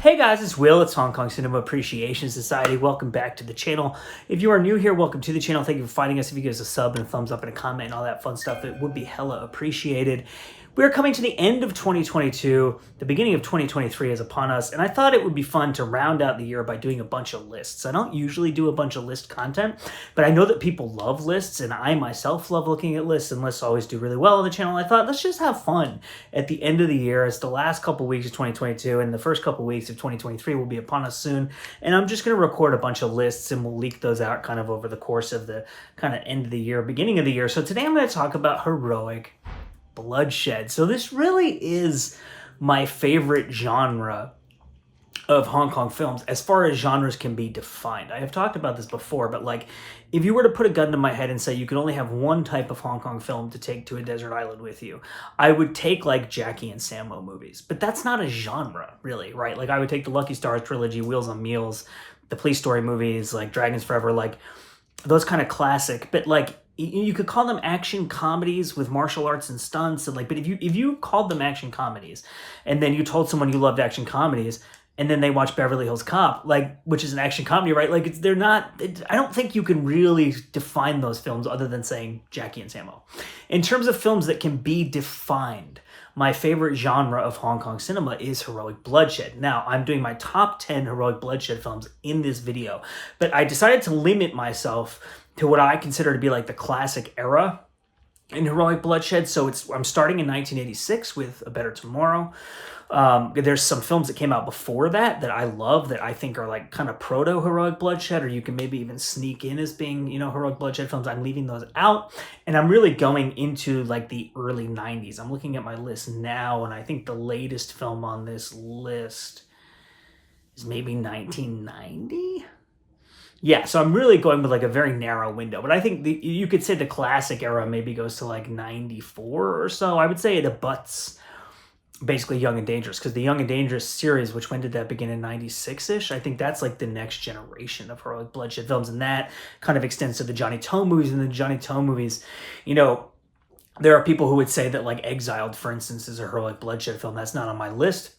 Hey guys, it's Will. It's Hong Kong Cinema Appreciation Society. Welcome back to the channel. If you are new here, welcome to the channel. Thank you for finding us. If you give us a sub and a thumbs up and a comment and all that fun stuff, it would be hella appreciated. We are coming to the end of 2022. The beginning of 2023 is upon us, and I thought it would be fun to round out the year by doing a bunch of lists. I don't usually do a bunch of list content, but I know that people love lists, and I myself love looking at lists, and lists always do really well on the channel. I thought, let's just have fun at the end of the year. It's the last couple weeks of 2022, and the first couple weeks of 2023 will be upon us soon, and I'm just going to record a bunch of lists, and we'll leak those out kind of over the course of the kind of end of the year, beginning of the year. So today I'm going to talk about heroic Bloodshed. So this really is my favorite genre of Hong Kong films as far as genres can be defined. I have talked about this before, but like if you were to put a gun to my head and say you could only have one type of Hong Kong film to take to a desert island with you, I would take like Jackie and Sammo movies. But that's not a genre really, right? Like I would take the Lucky Stars trilogy, Wheels on Meals, the Police Story movies, like Dragons Forever, like those kind of classic, but like you could call them action comedies with martial arts and stunts, and like, but if you called them action comedies, and then you told someone you loved action comedies, and then they watch Beverly Hills Cop, like, which is an action comedy, right? Like, they're not. I don't think you can really define those films other than saying Jackie and Sammo. In terms of films that can be defined, my favorite genre of Hong Kong cinema is heroic bloodshed. Now, I'm doing my top 10 heroic bloodshed films in this video, but I decided to limit myself to what I consider to be like the classic era in heroic bloodshed. So I'm starting in 1986 with A Better Tomorrow. There's some films that came out before that I love, that I think are like kind of proto-heroic bloodshed, or you can maybe even sneak in as being, you know, heroic bloodshed films. I'm leaving those out, and I'm really going into like the early 90s. I'm looking at my list now, and I think the latest film on this list is maybe 1990. Yeah, so I'm really going with like a very narrow window, but I think you could say the classic era maybe goes to like 94 or so. I would say it abuts basically Young and Dangerous, because the Young and Dangerous series, which when did that begin, in 96-ish? I think that's like the next generation of heroic bloodshed films, and that kind of extends to the Johnny To movies. And the Johnny To movies, you know, there are people who would say that like Exiled, for instance, is a heroic bloodshed film. That's not on my list.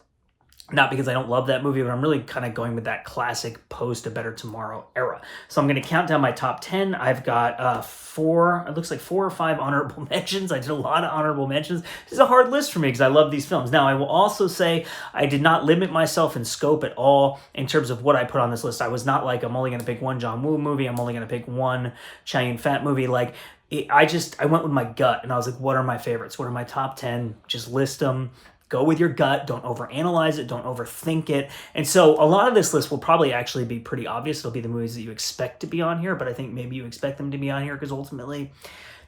Not because I don't love that movie, but I'm really kind of going with that classic post A Better Tomorrow era. So I'm going to count down my top 10. I've got it looks like 4 or 5 honorable mentions. I did a lot of honorable mentions. This is a hard list for me because I love these films. Now, I will also say I did not limit myself in scope at all in terms of what I put on this list. I was not like, I'm only going to pick one John Woo movie. I'm only going to pick one Chow Yun-fat movie. Like, I went with my gut, and I was like, what are my favorites? What are my top 10? Just list them. Go with your gut. Don't overanalyze it. Don't overthink it. And so a lot of this list will probably actually be pretty obvious. It'll be the movies that you expect to be on here, but I think maybe you expect them to be on here because ultimately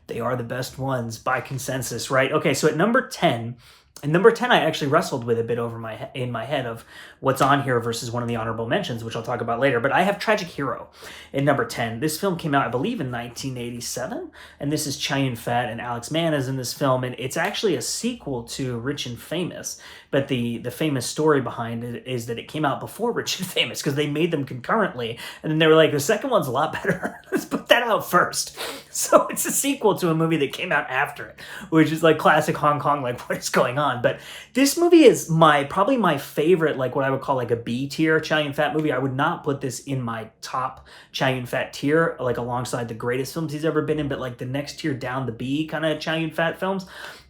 they are the best ones by consensus, right? Okay, so at number 10, I actually wrestled with a bit in my head of what's on here versus one of the honorable mentions, which I'll talk about later. But I have Tragic Hero in number 10. This film came out, I believe, in 1987, and this is Chow Yun-fat and Alex Mann is in this film, and it's actually a sequel to Rich and Famous. But the famous story behind it is that it came out before Rich and Famous because they made them concurrently, and then they were like, the second one's a lot better. Let's put that out first. So it's a sequel to a movie that came out after it, which is like classic Hong Kong, like what is going on? But this movie is probably my favorite, like what I would call like a B tier Chow Yun-fat movie. I would not put this in my top Chow Yun-fat tier, like alongside the greatest films he's ever been in, but like the next tier down, the B kind of Chow Yun-fat films.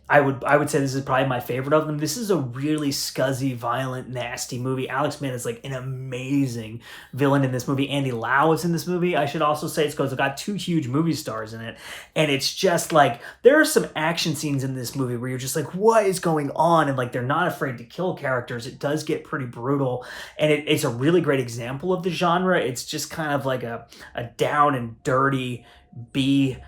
I would say this is probably my favorite of them. This is a really scuzzy, violent, nasty movie. Alex Mann is like an amazing villain in this movie. Andy Lau is in this movie. I should also say it's because it's got 2 huge movie stars in it. And it's just like, there are some action scenes in this movie where you're just like, what is going on? And like, they're not afraid to kill characters. It does get pretty brutal. And it's a really great example of the genre. It's just kind of like a down and dirty B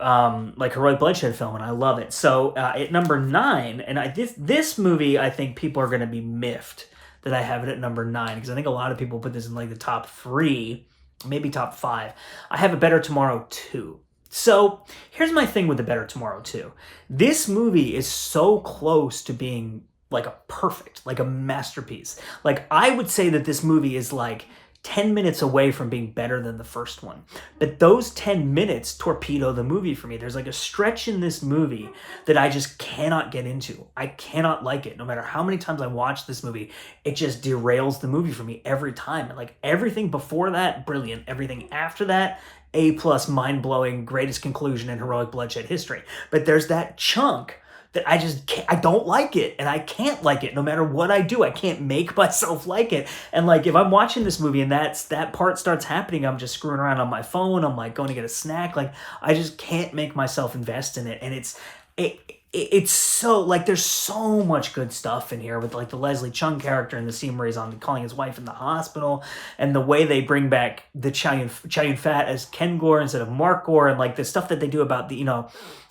like heroic bloodshed film, and I love it. So at number 9, and this movie, I think people are going to be miffed that I have it at number 9, because I think a lot of people put this in like the top 3, maybe top 5. I have A Better Tomorrow 2. So here's my thing with A Better Tomorrow 2. This movie is so close to being like a perfect, like a masterpiece. Like I would say that this movie is like 10 minutes away from being better than the first one. But those 10 minutes torpedo the movie for me. There's like a stretch in this movie that I just cannot get into. I cannot like it. No matter how many times I watch this movie, it just derails the movie for me every time. And like everything before that, brilliant. Everything after that, A+, mind-blowing, greatest conclusion in heroic bloodshed history. But there's that chunk that I just can't, I don't like it, and I can't like it no matter what I do. I can't make myself like it. And like if I'm watching this movie and that part starts happening, I'm just screwing around on my phone. I'm like going to get a snack. Like I just can't make myself invest in it. And it's so like there's so much good stuff in here with like the Leslie Chung character and the scene where he's on calling his wife in the hospital, and the way they bring back the Chow Yun-fat as Ken Gore instead of Mark Gore, and like the stuff that they do about the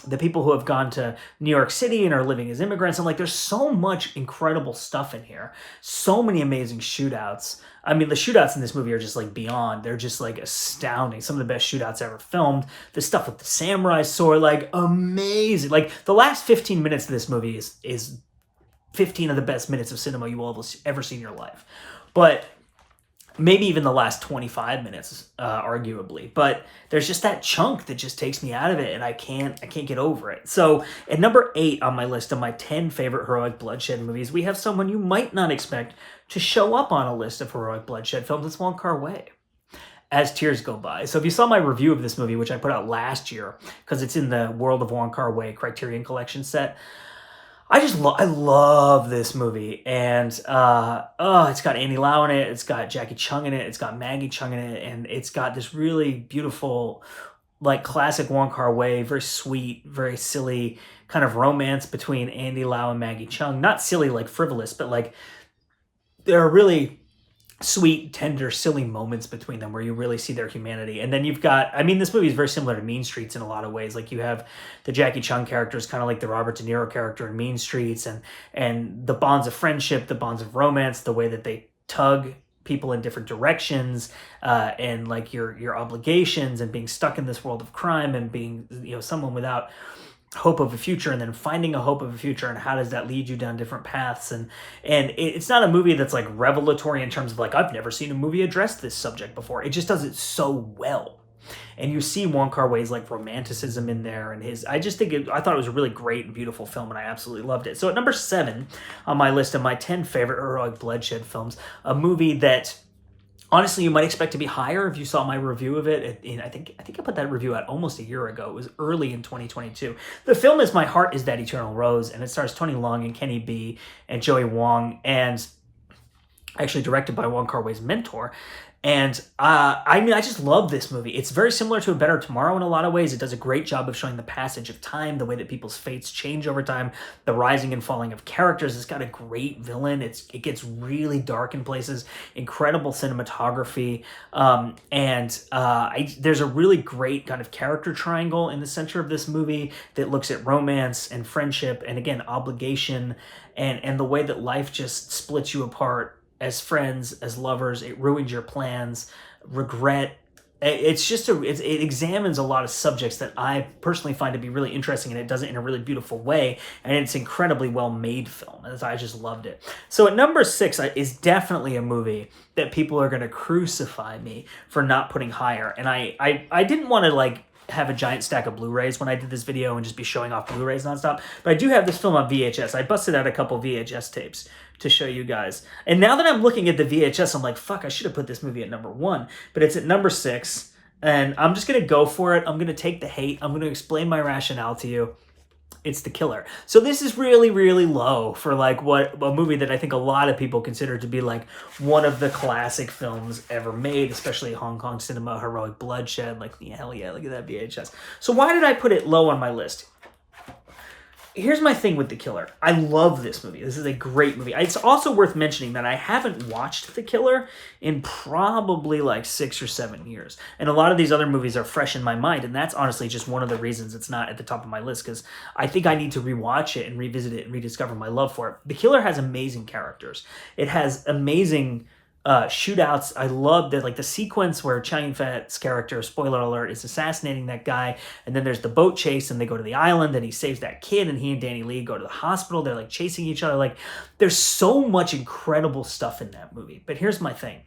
the people who have gone to New York City and are living as immigrants. And like there's so much incredible stuff in here, so many amazing shootouts. I mean, the shootouts in this movie are just like beyond. They're just like astounding. Some of the best shootouts ever filmed. The stuff with the samurai sword, like amazing. Like the last 15 minutes of this movie is 15 of the best minutes of cinema you will ever see in your life. But maybe even the last 25 minutes, arguably. But there's just that chunk that just takes me out of it, and I can't get over it. So at number 8 on my list of my 10 favorite heroic bloodshed movies, we have someone you might not expect to show up on a list of heroic bloodshed films. It's Wong Kar-wai, As Tears Go By. So if you saw my review of this movie, which I put out last year, because it's in the World of Wong Kar-wai Criterion Collection set, I love this movie, and it's got Andy Lau in it, it's got Jackie Chung in it, it's got Maggie Chung in it, and it's got this really beautiful, like classic Wong Kar-wai, very sweet, very silly kind of romance between Andy Lau and Maggie Chung. Not silly like frivolous, but like there are really sweet, tender, silly moments between them where you really see their humanity. And then you've got, I mean, this movie is very similar to Mean Streets in a lot of ways. Like you have the Jackie Chung character is kind of like the Robert De Niro character in Mean Streets, and the bonds of friendship, the bonds of romance, the way that they tug people in different directions, and like your obligations and being stuck in this world of crime and being, someone without hope of a future, and then finding a hope of a future, and how does that lead you down different paths. And it's not a movie that's like revelatory in terms of like, I've never seen a movie address this subject before. It just does it so well. And you see Wong Kar-wai's like romanticism in there, and I thought it was a really great and beautiful film, and I absolutely loved it. So at number 7 on my list of my 10 favorite heroic bloodshed films, a movie that honestly, you might expect to be higher if you saw my review of it. I think I put that review out almost a year ago. It was early in 2022. The film is My Heart Is That Eternal Rose, and it stars Tony Leung and Kenny B and Joey Wong, and actually directed by Wong Kar-wai's mentor. And I just love this movie. It's very similar to A Better Tomorrow in a lot of ways. It does a great job of showing the passage of time, the way that people's fates change over time, the rising and falling of characters. It's got a great villain. It gets really dark in places, incredible cinematography, there's a really great kind of character triangle in the center of this movie that looks at romance and friendship and, again, obligation and the way that life just splits you apart as friends, as lovers. It ruins your plans, regret. It examines a lot of subjects that I personally find to be really interesting, and it does it in a really beautiful way, and it's incredibly well-made film. And I just loved it. So at number 6 is definitely a movie that people are going to crucify me for not putting higher. And I didn't want to like have a giant stack of Blu-rays when I did this video and just be showing off Blu-rays nonstop, but I do have this film on VHS. I busted out a couple VHS tapes to show you guys. And now that I'm looking at the VHS, I'm like, fuck, I should have put this movie at number 1, but it's at number 6, and I'm just going to go for it. I'm going to take the hate. I'm going to explain my rationale to you. It's The Killer. So this is really, really low for like a movie that I think a lot of people consider to be like one of the classic films ever made, especially Hong Kong cinema, heroic bloodshed. Like, hell yeah, look at that VHS. So why did I put it low on my list? Here's my thing with The Killer. I love this movie. This is a great movie. It's also worth mentioning that I haven't watched The Killer in probably like 6 or 7 years. And a lot of these other movies are fresh in my mind, and that's honestly just one of the reasons it's not at the top of my list, because I think I need to rewatch it and revisit it and rediscover my love for it. The Killer has amazing characters. It has amazing shootouts. I love that, like the sequence where Chow Yun-fat's character, spoiler alert, is assassinating that guy, and then there's the boat chase, and they go to the island, and he saves that kid, and he and Danny Lee go to the hospital. They're like chasing each other. Like, there's so much incredible stuff in that movie. But here's my thing.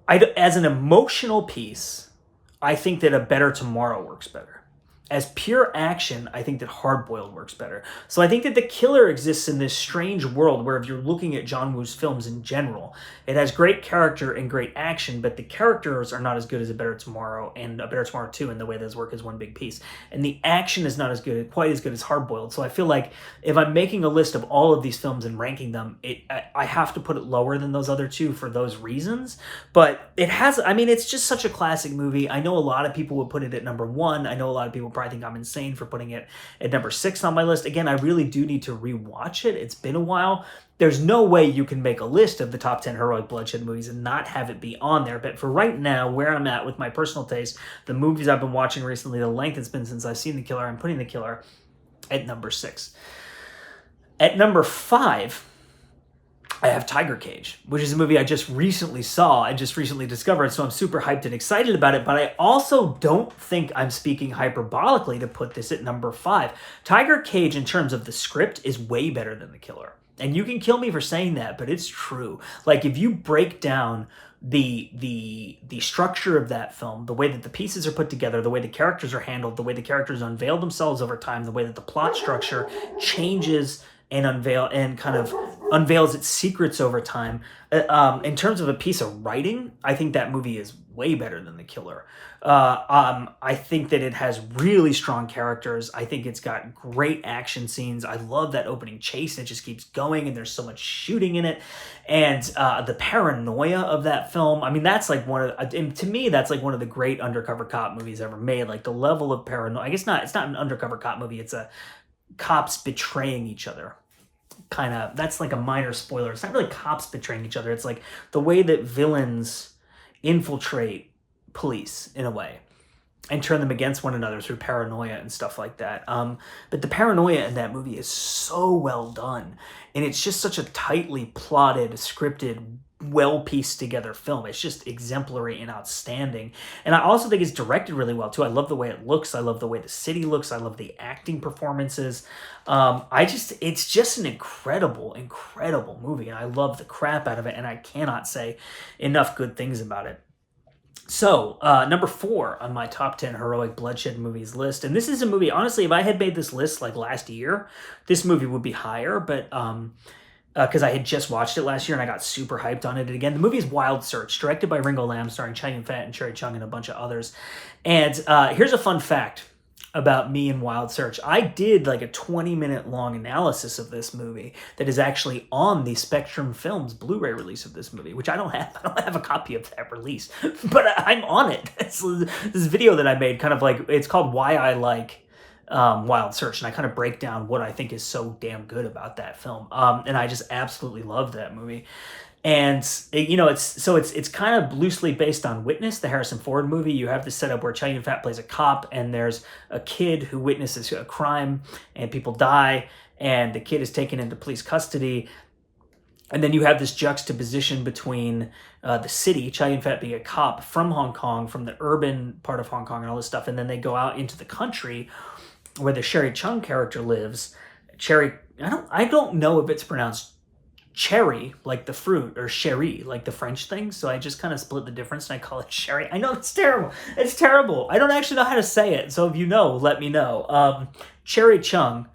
as an emotional piece, I think that A Better Tomorrow works better. As pure action, I think that Hard Boiled works better. So I think that The Killer exists in this strange world where if you're looking at John Woo's films in general, it has great character and great action, but the characters are not as good as A Better Tomorrow and A Better Tomorrow 2 in the way those work as one big piece. And the action is not as good, quite as good as Hard Boiled. So I feel like if I'm making a list of all of these films and ranking them, I have to put it lower than those other two for those reasons. But it has, I mean, it's just such a classic movie. I know a lot of people would put it at number 1. I know a lot of people probably think I'm insane for putting it at number 6 on my list. Again, I really do need to rewatch it. It's been a while. There's no way you can make a list of the top 10 heroic bloodshed movies and not have it be on there. But for right now, where I'm at with my personal taste, the movies I've been watching recently, the length it's been since I've seen The Killer, I'm putting The Killer at number 6. At number 5, I have Tiger Cage, which is a movie I just recently saw and just recently discovered, so I'm super hyped and excited about it, but I also don't think I'm speaking hyperbolically to put this at number 5. Tiger Cage, in terms of the script, is way better than The Killer. And you can kill me for saying that, but it's true. Like, if you break down the structure of that film, the way that the pieces are put together, the way the characters are handled, the way the characters unveil themselves over time, the way that the plot structure changes and unveils its secrets over time. In terms of a piece of writing, I think that movie is way better than The Killer. I think that it has really strong characters. I think it's got great action scenes. I love that opening chase. It just keeps going, and there's so much shooting in it. And the paranoia of that film, I mean, that's like to me, that's like one of the great undercover cop movies ever made. Like the level of paranoia, I guess it's not an undercover cop movie. It's a cops betraying each other. Kind of, that's like a minor spoiler. It's not really cops betraying each other. It's like the way that villains infiltrate police in a way and turn them against one another through paranoia and stuff like that. But the paranoia in that movie is so well done. And it's just such a tightly plotted, scripted, well-pieced together film. It's just exemplary and outstanding. And I also think it's directed really well too. I love the way it looks. I love the way the city looks. I love the acting performances. It's just an incredible movie. And I love the crap out of it. And I cannot say enough good things about it. So, number 4 on my top 10 heroic bloodshed movies list. And this is a movie, honestly, if I had made this list like last year, this movie would be higher, but because I had just watched it last year and I got super hyped on it again. The movie is Wild Search, directed by Ringo Lam, starring Chow Yun-fat and Cherry Chung and a bunch of others. And here's a fun fact about me and Wild Search. I did like a 20-minute long analysis of this movie that is actually on the Spectrum Films Blu-ray release of this movie, which I don't have. I don't have a copy of that release, but I'm on it. It's this video that I made, kind of like, it's called Why I Like Wild Search, and I kind of break down what I think is so damn good about that film. And I just absolutely love that movie. And it's kind of loosely based on Witness, the Harrison Ford movie. You have this setup where Chow Yun-fat plays a cop, and there's a kid who witnesses a crime, and people die, and the kid is taken into police custody. And then you have this juxtaposition between the city, Chow Yun-fat being a cop from Hong Kong, from the urban part of Hong Kong and all this stuff, and then they go out into the country where the Cherry Chung character lives. Cherry, I don't know if it's pronounced cherry, like the fruit, or sherry, like the French thing. So I just kind of split the difference and I call it sherry. I know it's terrible. It's terrible. I don't actually know how to say it. So if you know, let me know. Cherry Chung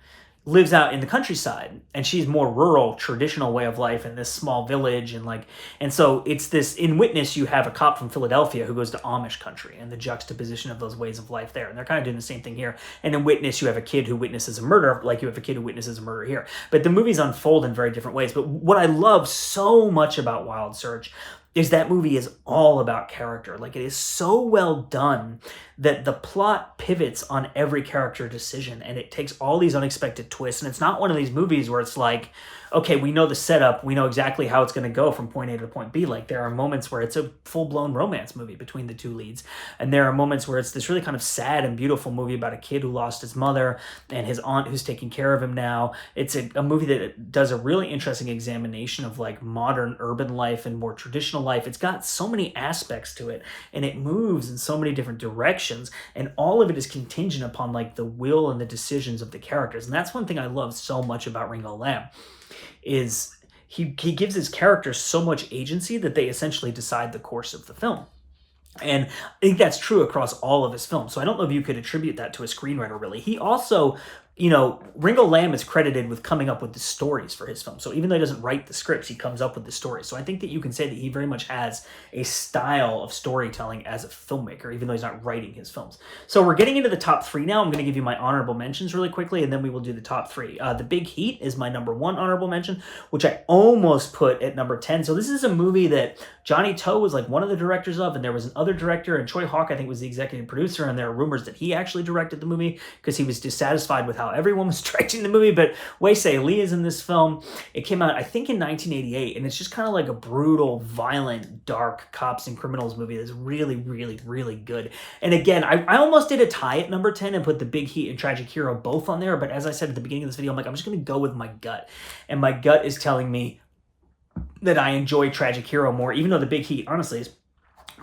lives out in the countryside, and she's more rural, traditional way of life in this small village. And so it's this, in Witness, you have a cop from Philadelphia who goes to Amish country, and the juxtaposition of those ways of life there. And they're kind of doing the same thing here. And in Witness, you have a kid who witnesses a murder, like you have a kid who witnesses a murder here. But the movies unfold in very different ways. But what I love so much about Wild Search is that movie is all about character. Like, it is so well done that the plot pivots on every character decision, and it takes all these unexpected twists. And it's not one of these movies where it's like, okay, we know the setup, we know exactly how it's going to go from point A to point B. Like, there are moments where it's a full-blown romance movie between the two leads, and there are moments where it's this really kind of sad and beautiful movie about a kid who lost his mother and his aunt who's taking care of him now. It's a movie that does a really interesting examination of like modern urban life and more traditional life. It's got so many aspects to it, and it moves in so many different directions, and all of it is contingent upon like the will and the decisions of the characters. And that's one thing I love so much about Ringo Lam, is he gives his characters so much agency that they essentially decide the course of the film. And I think that's true across all of his films. So I don't know if you could attribute that to a screenwriter, really. He also, Ringo Lam is credited with coming up with the stories for his film. So even though he doesn't write the scripts, he comes up with the stories. So I think that you can say that he very much has a style of storytelling as a filmmaker, even though he's not writing his films. So we're getting into the top 3 now. I'm going to give you my honorable mentions really quickly, and then we will do the top 3. The Big Heat is my number 1 honorable mention, which I almost put at number 10. So this is a movie that Johnny To was like one of the directors of, and there was an other director, and Choi Hawk, I think, was the executive producer, and there are rumors that he actually directed the movie because he was dissatisfied with how everyone was directing the movie. But Wei-Se Lee is in this film. It came out, I think, in 1988, and it's just kind of like a brutal, violent, dark cops and criminals movie that's really, really, really good. And again, I almost did a tie at number 10 and put The Big Heat and Tragic Hero both on there, but as I said at the beginning of this video, I'm like, I'm just going to go with my gut. And my gut is telling me that I enjoy Tragic Hero more, even though The Big Heat, honestly, is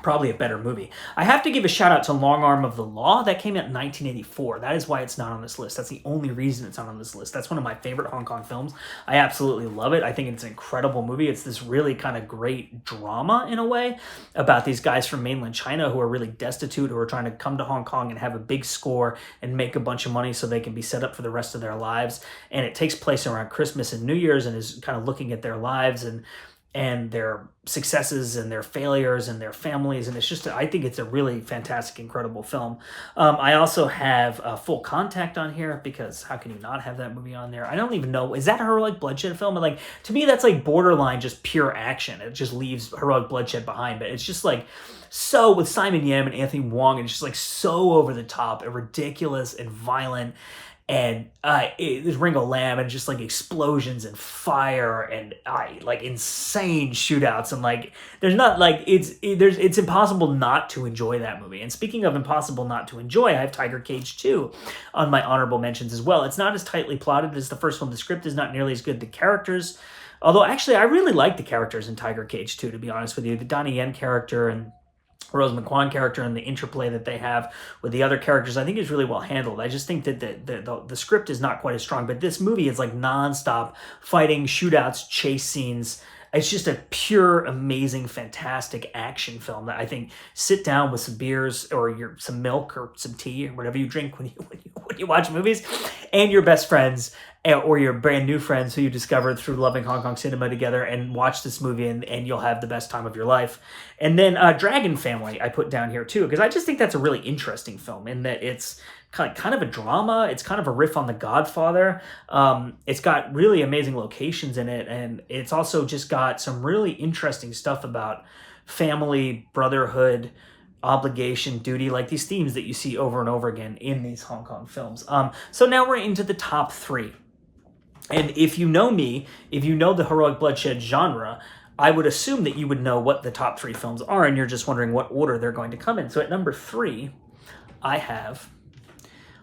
probably a better movie. I have to give a shout out to Long Arm of the Law. That came out in 1984. That is why it's not on this list. That's the only reason it's not on this list. That's one of my favorite Hong Kong films. I absolutely love it. I think it's an incredible movie. It's this really kind of great drama in a way about these guys from mainland China who are really destitute, who are trying to come to Hong Kong and have a big score and make a bunch of money so they can be set up for the rest of their lives. And it takes place around Christmas and New Year's and is kind of looking at their lives and their successes and their failures and their families. And it's just, I think it's a really fantastic, incredible film. I also have Full Contact on here because how can you not have that movie on there? I don't even know, is that a Heroic Bloodshed film? And like, to me, that's like borderline just pure action. It just leaves Heroic Bloodshed behind, but it's just like, so with Simon Yam and Anthony Wong, and it's just like so over the top and ridiculous and violent. And there's Ringo Lam and just like explosions and fire and like insane shootouts and like there's not like it's impossible not to enjoy that movie. And speaking of impossible not to enjoy, I have Tiger Cage 2 on my honorable mentions as well. It's not as tightly plotted as the first one. The script is not nearly as good. The characters, although actually I really like the characters in Tiger Cage 2, to be honest with you. The Donnie Yen character and Rose McQuan character and the interplay that they have with the other characters, I think is really well handled. I just think that the script is not quite as strong, but this movie is like nonstop fighting, shootouts, chase scenes. It's just a pure, amazing, fantastic action film that I think sit down with some beers or some milk or some tea or whatever you drink when you watch movies, and your best friends or your brand new friends who you discovered through loving Hong Kong cinema together, and watch this movie and you'll have the best time of your life. And then Dragon Family I put down here too, because I just think that's a really interesting film in that it's kind of a drama. It's kind of a riff on The Godfather. It's got really amazing locations in it, and it's also just got some really interesting stuff about family, brotherhood, obligation, duty, like these themes that you see over and over again in these Hong Kong films. So now we're into the top 3. And if you know me, if you know the Heroic Bloodshed genre, I would assume that you would know what the top 3 films are, and you're just wondering what order they're going to come in. So at number 3, I have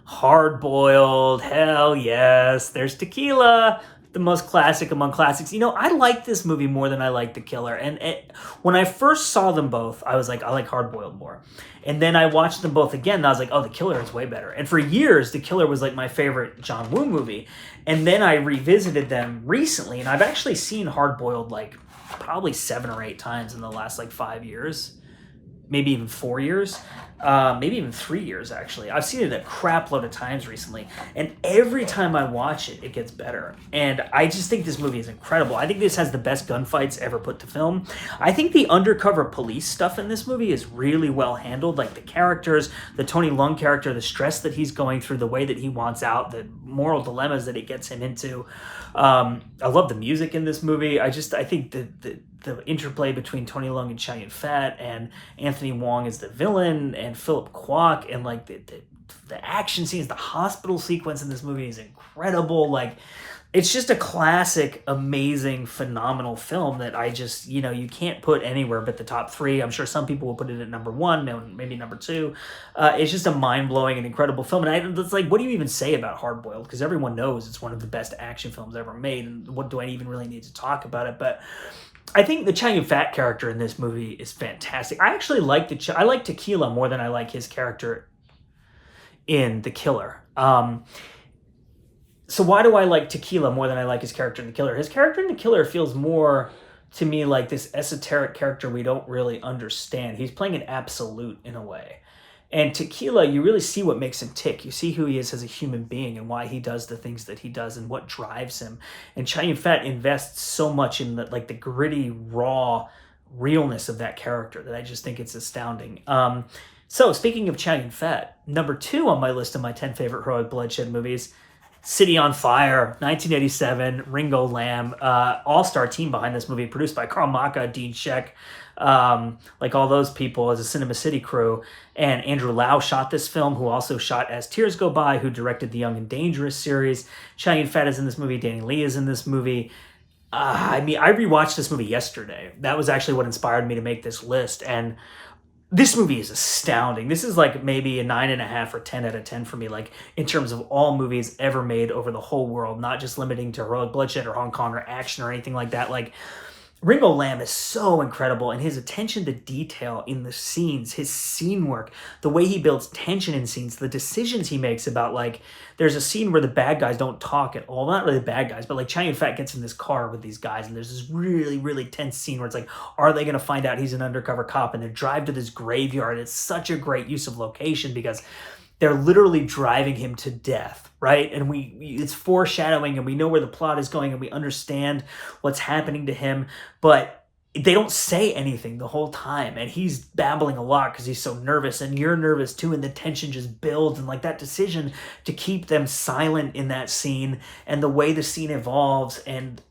Hard Boiled. Hell yes. There's Tequila, the most classic among classics. I like this movie more than I like The Killer. And when I first saw them both, I was like, I like Hard Boiled more. And then I watched them both again, and I was like, oh, The Killer is way better. And for years, The Killer was like my favorite John Woo movie. And then I revisited them recently, and I've actually seen Hard Boiled like probably 7 or 8 times in the last like 5 years. Maybe even 4 years, maybe even 3 years, actually. I've seen it a crap load of times recently, and every time I watch it, it gets better. And I just think this movie is incredible. I think this has the best gunfights ever put to film. I think the undercover police stuff in this movie is really well handled, like the characters, the Tony Leung character, the stress that he's going through, the way that he wants out, the moral dilemmas that it gets him into. I love the music in this movie. I think the interplay between Tony Leung and Chow Yun-fat and Anthony Wong as the villain and Philip Kwok and like the action scenes, the hospital sequence in this movie is incredible. Like, it's just a classic, amazing, phenomenal film that I just, you can't put anywhere but the top 3. I'm sure some people will put it at number 1, maybe number 2. It's just a mind-blowing and incredible film. And it's like, what do you even say about Hard Boiled? Because everyone knows it's one of the best action films ever made. And what do I even really need to talk about it? But I think the Chow Yun-fat character in this movie is fantastic. I actually like I like Tequila more than I like his character in The Killer. So why do I like Tequila more than I like his character in The Killer? His character in The Killer feels more to me like this esoteric character we don't really understand. He's playing an absolute in a way. And Tequila, you really see what makes him tick. You see who he is as a human being and why he does the things that he does and what drives him. And Chow Yun-fat invests so much in the gritty, raw realness of that character that I just think it's astounding. So speaking of Chow Yun-fat, number 2 on my list of my 10 favorite heroic bloodshed movies, City on Fire, 1987, Ringo Lam, all-star team behind this movie, produced by Carl Maka, Dean Sheck, like all those people as a Cinema City crew. And Andrew Lau shot this film, who also shot As Tears Go By, who directed the Young and Dangerous series. Chow Yun-fat is in this movie. Danny Lee is in this movie. I rewatched this movie yesterday. That was actually what inspired me to make this list. And this movie is astounding. This is like maybe a 9.5 or 10 out of 10 for me, like in terms of all movies ever made over the whole world, not just limiting to heroic bloodshed or Hong Kong or action or anything like that. Like, Ringo Lam is so incredible, and his attention to detail in the scenes, his scene work, the way he builds tension in scenes, the decisions he makes about, like, there's a scene where the bad guys don't talk at all. Not really the bad guys, but like Chow Yun-fat gets in this car with these guys, and there's this really, really tense scene where it's like, are they going to find out he's an undercover cop? And they drive to this graveyard. It's such a great use of location because they're literally driving him to death, right? And it's foreshadowing, and we know where the plot is going, and we understand what's happening to him, but they don't say anything the whole time, and he's babbling a lot because he's so nervous, and you're nervous too, and the tension just builds, and like that decision to keep them silent in that scene, and the way the scene evolves, and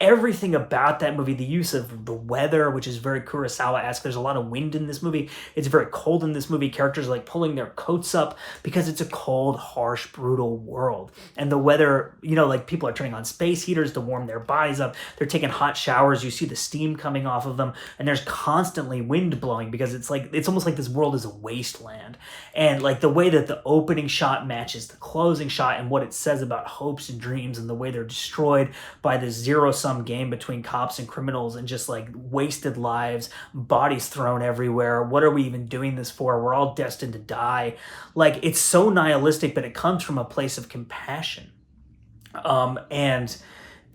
everything about that movie, the use of the weather, which is very Kurosawa-esque. There's a lot of wind in this movie. It's very cold in this movie. Characters are like pulling their coats up because it's a cold, harsh, brutal world. And the weather, like people are turning on space heaters to warm their bodies up. They're taking hot showers. You see the steam coming off of them, and there's constantly wind blowing because it's almost like this world is a wasteland. And like the way that the opening shot matches the closing shot and what it says about hopes and dreams and the way they're destroyed by this zero-sum game between cops and criminals and just like wasted lives, bodies thrown everywhere. What are we even doing this for? We're all destined to die. Like, it's so nihilistic, but it comes from a place of compassion.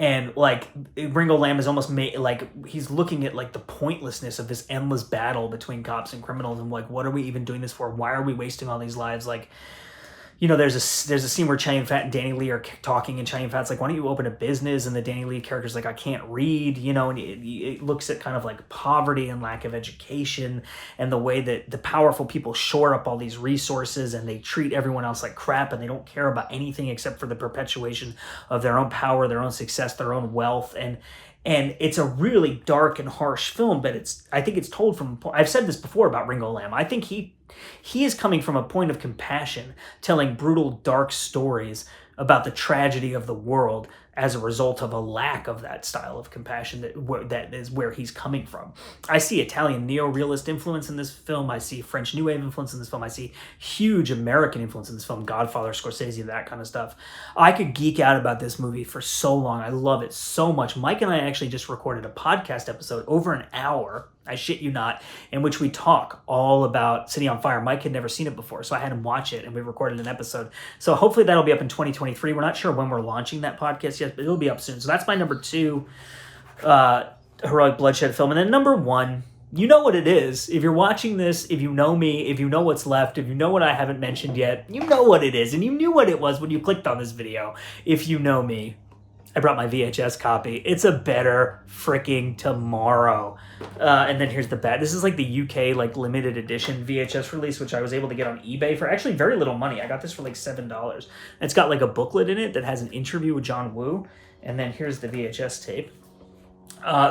And like Ringo Lam is almost he's looking at like the pointlessness of this endless battle between cops and criminals, and like, what are we even doing this for? Why are we wasting all these lives? Like, there's a scene where Chow Yun-fat and Danny Lee are talking, and Chow Yun-fat's like, why don't you open a business? And the Danny Lee character's like, I can't read, and it looks at kind of like poverty and lack of education and the way that the powerful people shore up all these resources and they treat everyone else like crap, and they don't care about anything except for the perpetuation of their own power, their own success, their own wealth. And it's a really dark and harsh film, but I think it's told from, I've said this before about Ringo Lam. I think he is coming from a point of compassion, telling brutal, dark stories about the tragedy of the world as a result of a lack of that style of compassion that is where he's coming from. I see Italian neo-realist influence in this film. I see French New Wave influence in this film. I see huge American influence in this film, Godfather, Scorsese, that kind of stuff. I could geek out about this movie for so long. I love it so much. Mike and I actually just recorded a podcast episode over an hour, I shit you not, in which we talk all about City on Fire. Mike had never seen it before, so I had him watch it, and we recorded an episode. So hopefully that'll be up in 2023. We're not sure when we're launching that podcast yet, but it'll be up soon. So that's my number 2 heroic bloodshed film. And then number 1, you know what it is. If you're watching this, if you know me, if you know what's left, if you know what I haven't mentioned yet, you know what it is. And you knew what it was when you clicked on this video. If you know me, I brought my VHS copy. It's A Better Freaking Tomorrow. And then here's the bat. This is like the UK like limited edition VHS release, which I was able to get on eBay for actually very little money. I got this for like $7. And it's got like a booklet in it that has an interview with John Woo. And then here's the VHS tape.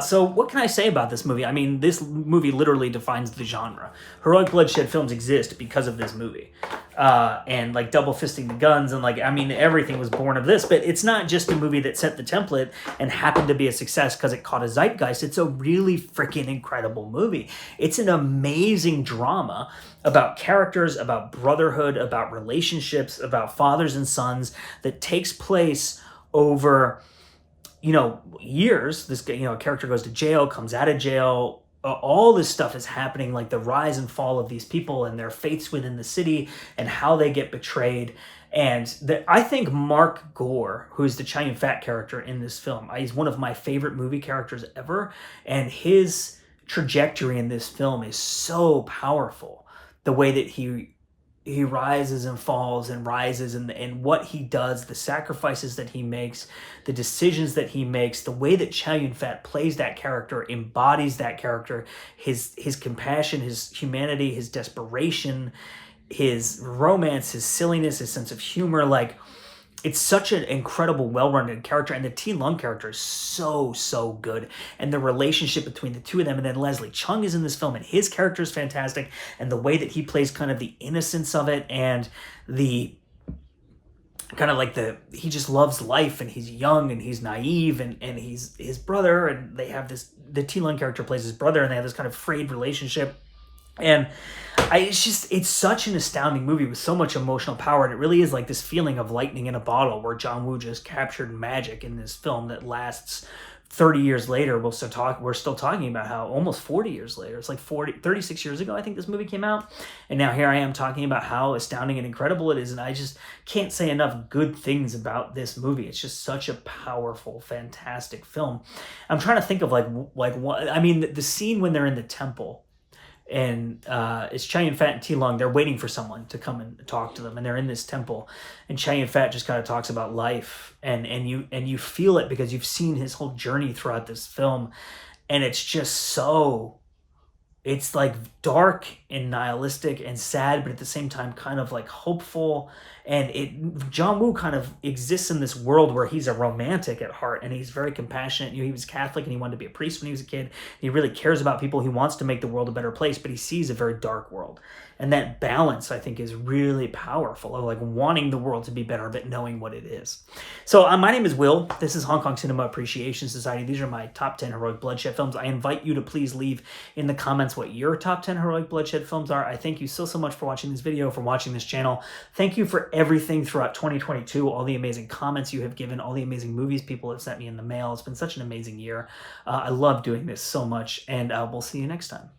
So what can I say about this movie? I mean, this movie literally defines the genre. Heroic bloodshed films exist because of this movie. And like double fisting the guns and like, I mean, everything was born of this, but it's not just a movie that set the template and happened to be a success because it caught a zeitgeist. It's a really freaking incredible movie. It's an amazing drama about characters, about brotherhood, about relationships, about fathers and sons that takes place over years. This a character goes to jail, comes out of jail. All this stuff is happening, like the rise and fall of these people and their fates within the city and how they get betrayed. And I think Mark Gore, who's the Chow Yun-fat character in this film, he's one of my favorite movie characters ever, and his trajectory in this film is so powerful. The way that he rises and falls and rises, and what he does, the sacrifices that he makes, the decisions that he makes, the way that Chow Yun-fat plays that character, embodies that character, his compassion, his humanity, his desperation, his romance, his silliness, his sense of humor. Like, it's such an incredible, well-rounded character, and the T. Lung character is so good. And the relationship between the two of them, and then Leslie Chung is in this film, and his character is fantastic, and the way that he plays kind of the innocence of it, and the kind of like he just loves life, and he's young, and he's naive, and he's his brother, and they have this, the T. Lung character plays his brother, and they have this kind of frayed relationship. And it's such an astounding movie with so much emotional power, and it really is like this feeling of lightning in a bottle, where John Woo just captured magic in this film that lasts 30 years later. We're still talking about how almost 40 years later, it's like 36 years ago, I think this movie came out, and now here I am talking about how astounding and incredible it is, and I just can't say enough good things about this movie. It's just such a powerful, fantastic film. I'm trying to think of like what, I mean, the scene when they're in the temple, and it's Chow Yun-fat and T. Lung. They're waiting for someone to come and talk to them, and they're in this temple, and Chow Yun-fat just kind of talks about life, and you feel it because you've seen his whole journey throughout this film, and it's just so, it's like dark and nihilistic and sad, but at the same time kind of like hopeful. And John Woo kind of exists in this world where he's a romantic at heart, and he's very compassionate. He was Catholic, and he wanted to be a priest when he was a kid. He really cares about people. He wants to make the world a better place, but he sees a very dark world. And that balance, I think, is really powerful, of like wanting the world to be better, but knowing what it is. So my name is Will. This is Hong Kong Cinema Appreciation Society. These are my top 10 heroic bloodshed films. I invite you to please leave in the comments what your top 10 heroic bloodshed films are. I thank you so much for watching this video, for watching this channel. Thank you for everything throughout 2022, all the amazing comments you have given, all the amazing movies people have sent me in the mail. It's been such an amazing year. I love doing this so much, and we'll see you next time.